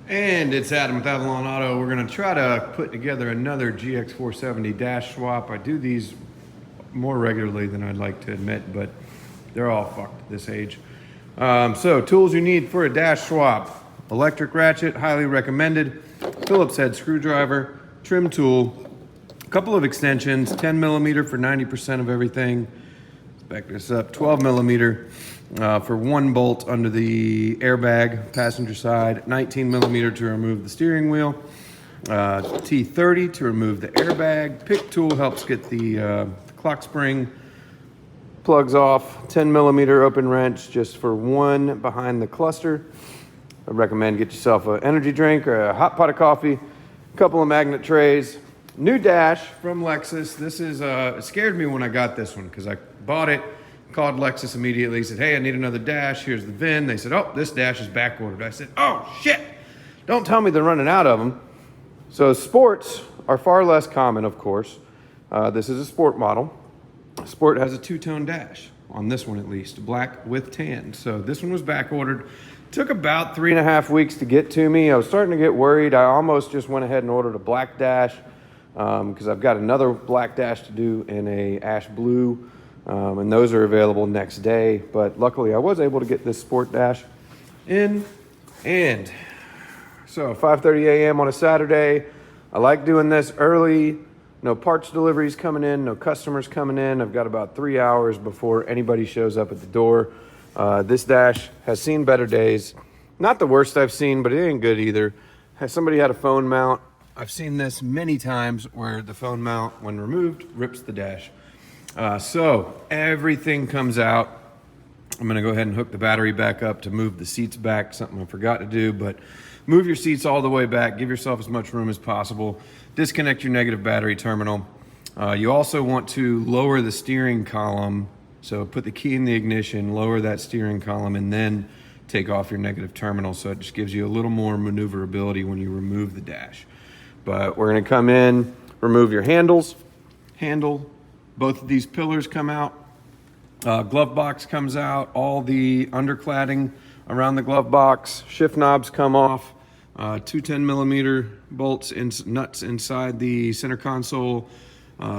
And it's Adam with Avalon Auto. We're going to try to put together another GX470 dash swap. I do these more regularly than I'd like to admit, but they're all fucked at this age. So tools you need for a dash swap. Electric ratchet, highly recommended. Phillips head screwdriver, trim tool, a couple of extensions, 10 millimeter for 90% of everything. Let's back this up, 12 millimeter. For one bolt under the airbag, passenger side, 19 millimeter to remove the steering wheel, T30 to remove the airbag. Pick tool helps get the clock spring plugs off. 10 millimeter open wrench just for one behind the cluster. I recommend get yourself an energy drink or a hot pot of coffee, a couple of magnet trays. New dash from Lexus. This is, it scared me when I got this one because I bought it. Called Lexus immediately, said, hey, I need another dash. Here's the VIN. They said, oh, this dash is back ordered. I said, oh, shit. Don't tell me they're running out of them. So sports are far less common, of course. This is a sport model. Sport has a two-tone dash, on this one at least, black with tan. So this one was back ordered. Took about 3.5 weeks to get to me. I was starting to get worried. I almost just went ahead and ordered a black dash because I've got another black dash to do in a ash blue. And those are available next day, but luckily I was able to get this sport dash in. And so 5:30 a.m. on a Saturday. I like doing this early. No parts deliveries coming in, no customers coming in. I've got about 3 hours before anybody shows up at the door. This dash has seen better days. Not the worst I've seen, but it ain't good either. Somebody had a phone mount. I've seen this many times where the phone mount, when removed, rips the dash. So everything comes out. I'm going to go ahead and hook the battery back up to move the seats back, something I forgot to do, but move your seats all the way back. Give yourself as much room as possible. Disconnect your negative battery terminal. You also want to lower the steering column. So put the key in the ignition, lower that steering column, and then take off your negative terminal. So it just gives you a little more maneuverability when you remove the dash. But we're going to come in, remove your handle. Both of these pillars come out. Glove box comes out. All the undercladding around the glove box. Shift knobs come off. Two 10 millimeter bolts and nuts inside the center console.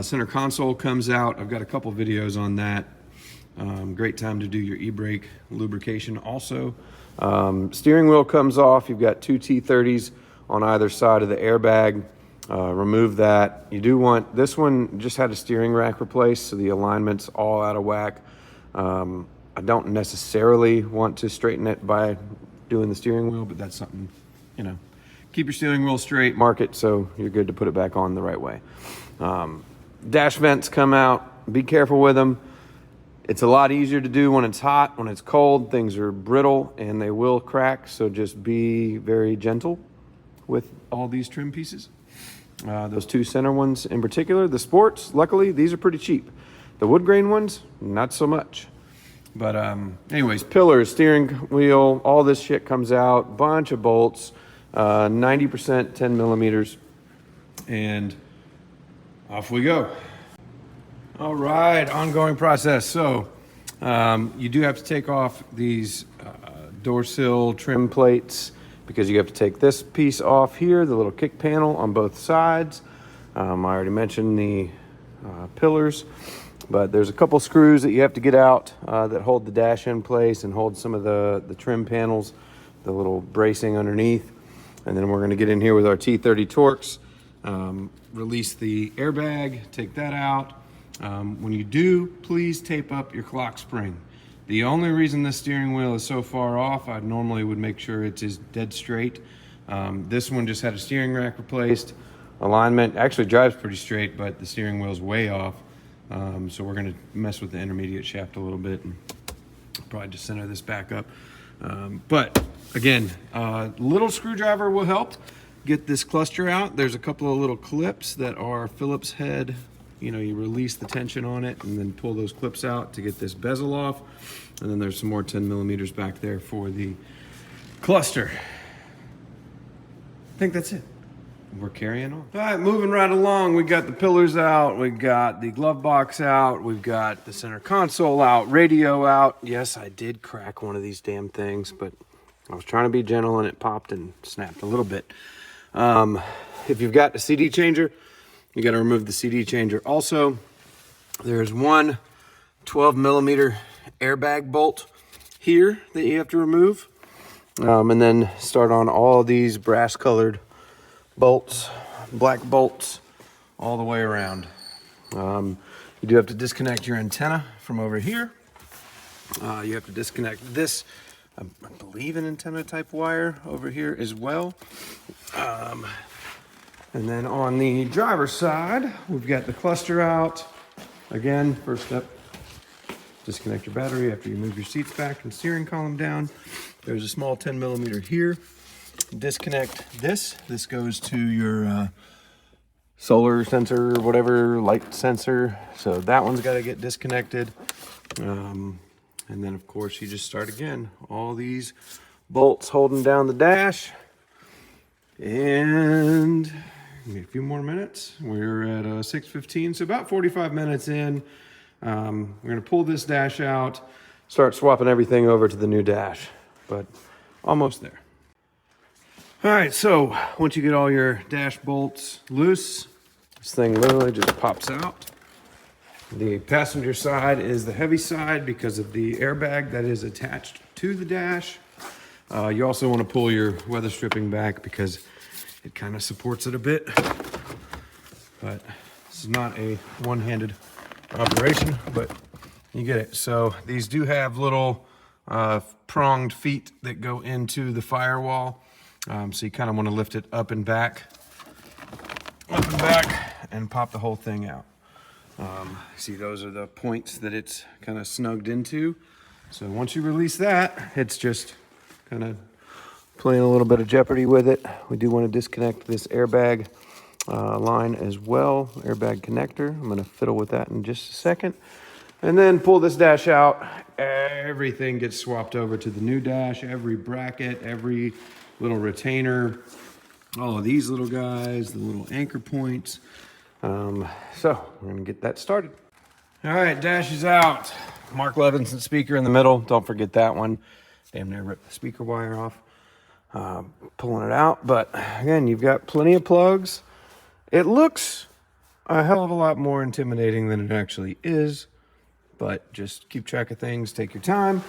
Center console comes out. I've got a couple videos on that. Great time to do your e-brake lubrication also. Steering wheel comes off. You've got two T30s on either side of the airbag. Remove that. You do want, this one just had a steering rack replaced, so the alignment's all out of whack. I don't necessarily want to straighten it by doing the steering wheel, but that's something, you know, keep your steering wheel straight, mark it so you're good to put it back on the right way. Dash vents come out. Be careful with them. It's a lot easier to do when it's hot. When it's cold, things are brittle and they will crack, so just be very gentle with all these trim pieces. Those two center ones in particular, the sports, luckily, these are pretty cheap. The wood grain ones, not so much. But anyways, pillars, steering wheel, all this shit comes out, bunch of bolts, 90% 10 millimeters, and off we go. All right, ongoing process. So you do have to take off these door sill trim plates, because you have to take this piece off here, the little kick panel on both sides. I already mentioned the pillars, but there's a couple screws that you have to get out that hold the dash in place and hold some of the trim panels, the little bracing underneath. And then we're gonna get in here with our T30 Torx, release the airbag, take that out. When you do, please tape up your clock spring. The only reason the steering wheel is so far off, I normally would make sure it's dead straight. This one just had a steering rack replaced. Alignment actually drives pretty straight, but the steering wheel's way off. So we're gonna mess with the intermediate shaft a little bit and probably just center this back up. But again, little screwdriver will help get this cluster out. There's a couple of little clips that are Phillips head. You know, you release the tension on it and then pull those clips out to get this bezel off. And then there's some more 10 millimeters back there for the cluster. I think that's it. We're carrying on. All right, moving right along. We got the pillars out. We got the glove box out. We've got the center console out, radio out. Yes, I did crack one of these damn things, but I was trying to be gentle and it popped and snapped a little bit. If you've got a CD changer, you got to remove the CD changer. Also, there's one 12 millimeter airbag bolt here that you have to remove. And then start on all these brass colored bolts, black bolts, all the way around. You do have to disconnect your antenna from over here. You have to disconnect this, I believe, an antenna type wire over here as well. And then on the driver's side, we've got the cluster out. Again, first step, disconnect your battery after you move your seats back and steering column down. There's a small 10 millimeter here. Disconnect this. This goes to your solar sensor, whatever, light sensor. So that one's got to get disconnected. And then, of course, you just start again. All these bolts holding down the dash. And a few more minutes. We're at 6:15, so about 45 minutes in. We're going to pull this dash out, start swapping everything over to the new dash, but almost there. All right, so once you get all your dash bolts loose, this thing literally just pops out. The passenger side is the heavy side because of the airbag that is attached to the dash. You also want to pull your weather stripping back because it kind of supports it a bit, but this is not a one-handed operation, but you get it. So these do have little pronged feet that go into the firewall. So you kind of want to lift it up and back, and pop the whole thing out. See, those are the points that it's kind of snugged into. So once you release that, it's just kind of playing a little bit of Jeopardy with it. We do want to disconnect this airbag line as well, airbag connector. I'm going to fiddle with that in just a second. And then pull this dash out. Everything gets swapped over to the new dash. Every bracket, every little retainer, all of these little guys, the little anchor points. So we're going to get that started. All right, dash is out. Mark Levinson speaker in the middle. Don't forget that one. Damn near ripped the speaker wire off. Pulling it out, but again, you've got plenty of plugs. It looks a hell of a lot more intimidating than it actually is, but just keep track of things, take your time.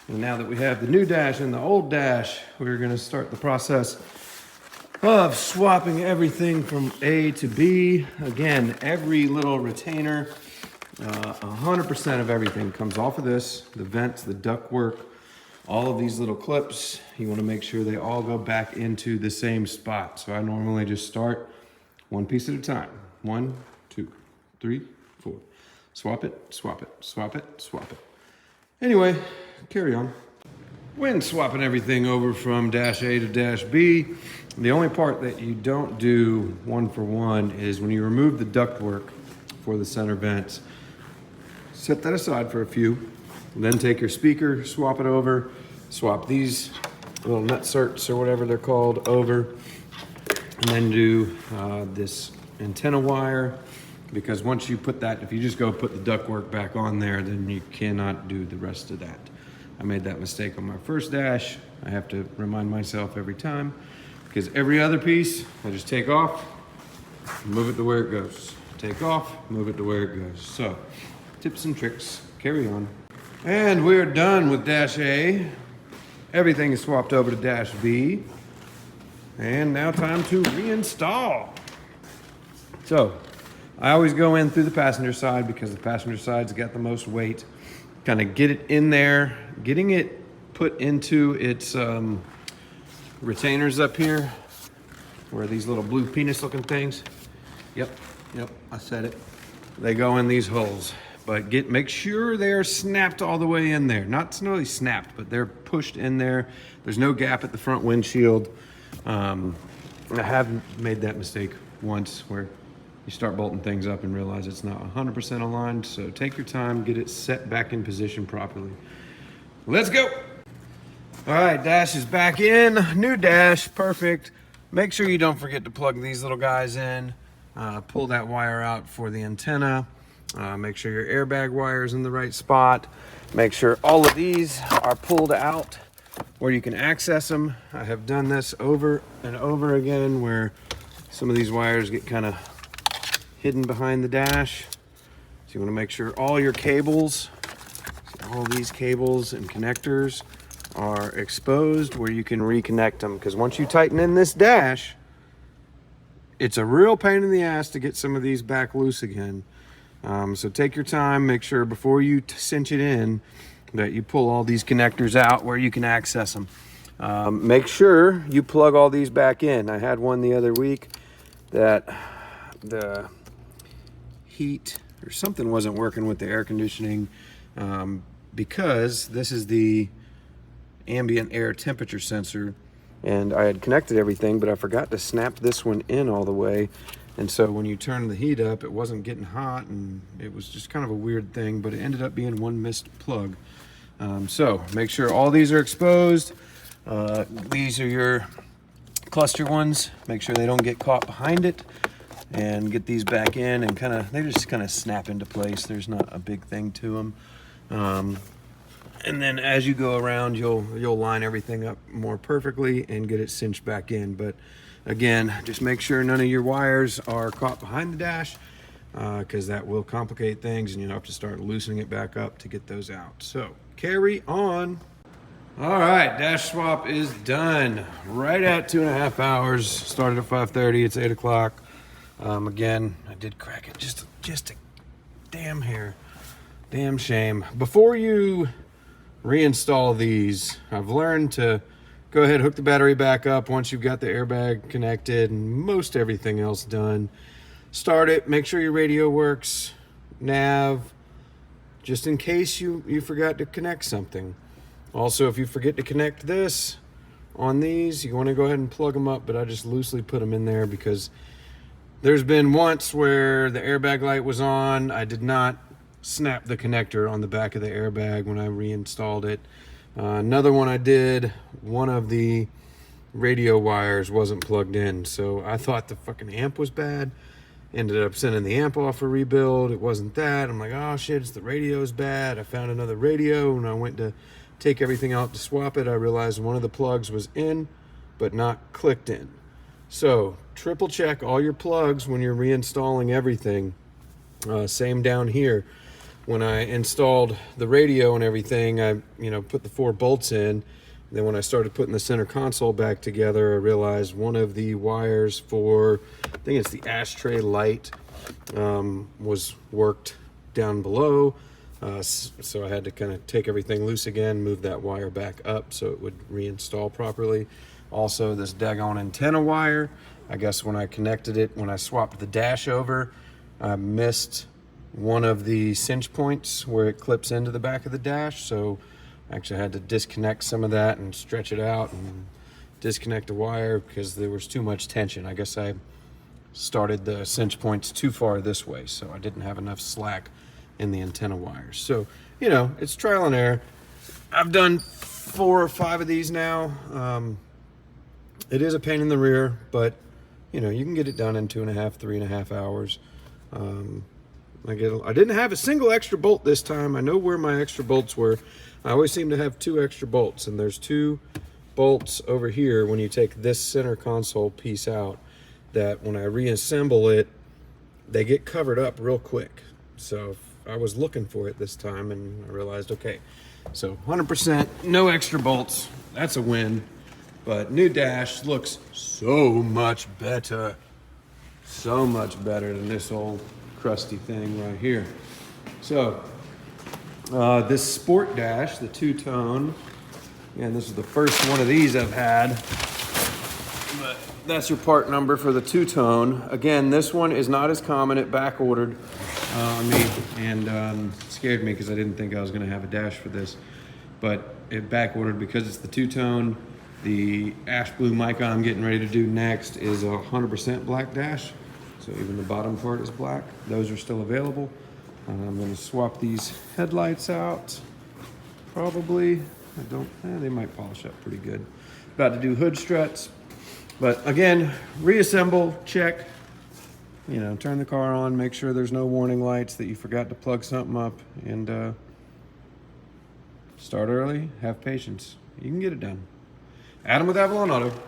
And now that we have the new dash and the old dash, we're going to start the process of swapping everything from A to B. Again, every little retainer, 100% of everything comes off of this, the vents, the ductwork, all of these little clips. You want to make sure they all go back into the same spot. So I normally just start one piece at a time. 1, 2, 3, 4. Swap it, swap it, swap it, swap it. Anyway, carry on. When swapping everything over from dash A to dash B, the only part that you don't do one for one is when you remove the ductwork for the center vents. Set that aside for a few. Then take your speaker, swap it over, swap these little nut certs or whatever they're called over, and then do this antenna wire, because once you put that, if you just go put the ductwork back on there, then you cannot do the rest of that. I made that mistake on my first dash. I have to remind myself every time, because every other piece, I just take off, move it to where it goes. Take off, move it to where it goes. So, tips and tricks, carry on. And we're done with dash A. Everything is swapped over to dash B. And now time to reinstall. So, I always go in through the passenger side because the passenger side's got the most weight. Kind of get it in there, getting it put into its retainers up here, where these little blue penis looking things. Yep, I said it. They go in these holes. But make sure they're snapped all the way in there. Not really snapped, but they're pushed in there. There's no gap at the front windshield. I have made that mistake once where you start bolting things up and realize it's not 100% aligned. So take your time, get it set back in position properly. Let's go. All right, dash is back in. New dash, perfect. Make sure you don't forget to plug these little guys in. Pull that wire out for the antenna. Make sure your airbag wire is in the right spot. Make sure all of these are pulled out where you can access them. I have done this over and over again where some of these wires get kind of hidden behind the dash. So you want to make sure all your cables, all these cables and connectors are exposed where you can reconnect them, because once you tighten in this dash, it's a real pain in the ass to get some of these back loose again. So take your time, make sure before you cinch it in that you pull all these connectors out where you can access them. Make sure you plug all these back in. I had one the other week that the heat or something wasn't working with the air conditioning, because this is the ambient air temperature sensor, and I had connected everything, but I forgot to snap this one in all the way. And so when you turn the heat up, it wasn't getting hot, and it was just kind of a weird thing, but it ended up being one missed plug. So make sure all these are exposed. These are your cluster ones. Make sure they don't get caught behind it, and get these back in, and they just kind of snap into place. There's not a big thing to them. And then as you go around, you'll line everything up more perfectly and get it cinched back in. But again, just make sure none of your wires are caught behind the dash, because that will complicate things, and you'll have to start loosening it back up to get those out. So carry on. All right, dash swap is done. Right at 2.5 hours. Started at 5:30. It's 8 o'clock. Again, I did crack it just a damn hair. Damn shame. Before you reinstall these, I've learned to go ahead, hook the battery back up once you've got the airbag connected and most everything else done. Start it, make sure your radio works, nav, just in case you forgot to connect something. Also, if you forget to connect this on these, you want to go ahead and plug them up, but I just loosely put them in there because there's been once where the airbag light was on. I did not snap the connector on the back of the airbag when I reinstalled it. Another one I did, one of the radio wires wasn't plugged in, so I thought the fucking amp was bad. Ended up sending the amp off for rebuild. It wasn't that. I'm like, oh shit, it's the radio's bad. I found another radio, and I went to take everything out to swap it. I realized one of the plugs was in but not clicked in. So triple check all your plugs when you're reinstalling everything. Same down here. When I installed the radio and everything, I put the 4 bolts in. Then when I started putting the center console back together, I realized one of the wires for, I think it's the ashtray light, was worked down below. So I had to kind of take everything loose again, move that wire back up so it would reinstall properly. Also, this daggone antenna wire, I guess when I connected it, when I swapped the dash over, I missed one of the cinch points where it clips into the back of the dash. So I actually had to disconnect some of that and stretch it out and disconnect the wire because there was too much tension. I guess I started the cinch points too far this way, so I didn't have enough slack in the antenna wires. So, it's trial and error. I've done 4 or 5 of these now. It is a pain in the rear, but you can get it done in 2.5, 3.5 hours. I didn't have a single extra bolt this time. I know where my extra bolts were. I always seem to have 2 extra bolts, and there's 2 bolts over here when you take this center console piece out, that when I reassemble it, they get covered up real quick. So I was looking for it this time, and I realized, okay, so 100%, no extra bolts. That's a win. But new dash looks so much better. So much better than this old crusty thing right here. So this sport dash, the 2-tone, and this is the first one of these I've had, but that's your part number for the 2-tone. Again, this one is not as common. It back ordered on me, and scared me because I didn't think I was going to have a dash for this, but it back ordered because it's the 2-tone. The ash blue mica I'm getting ready to do next is a 100% black dash. So even the bottom part is black. Those are still available. I'm going to swap these headlights out. Probably. They might polish up pretty good. About to do hood struts. But again, reassemble, check. Turn the car on, make sure there's no warning lights, that you forgot to plug something up, and start early, have patience. You can get it done. Adam with Avalon Auto.